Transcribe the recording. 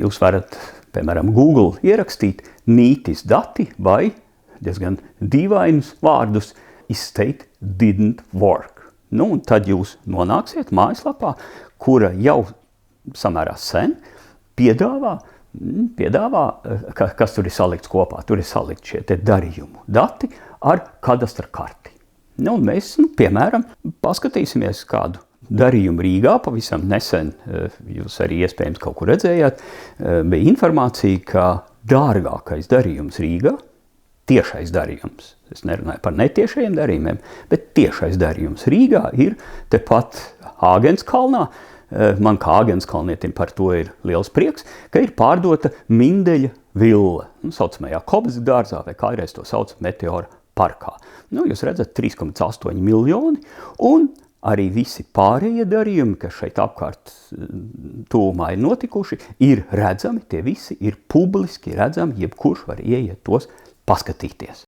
Jūs varat, piemēram, Google ierakstīt Nītis dati vai diezgan dīvainus vārdus estate didn't work. Un tad jūs nonāksiet mājaslapā, kura jau samērā sen piedāvā, kas tur ir salikts kopā. Tur ir salikts šie te darījumu dati ar kadastra karti. Un mēs, piemēram, paskatīsimies kādu darījumu Rīgā. Pavisam nesen, jūs arī iespējams kaut kur redzējāt, bija informācija, ka dārgākais darījums Rīgā, tiešais darījums, es nerunāju par netiešajiem darījumiem, bet tiešais darījums Rīgā ir tepat Āgenskalnā. Man kā Āgenskalnietim par to ir liels prieks, ka ir pārdota Mindeļa villa, saucamajā Kobzas dārzā, vai kādreiz to sauc Meteora parkā. Jūs redzat 3,8 miljoni, un arī visi pārējie darījumi, kas šeit apkārt tuvumā ir notikuši, ir redzami, tie visi ir publiski redzami, jebkurš var ieiet tos paskatīties.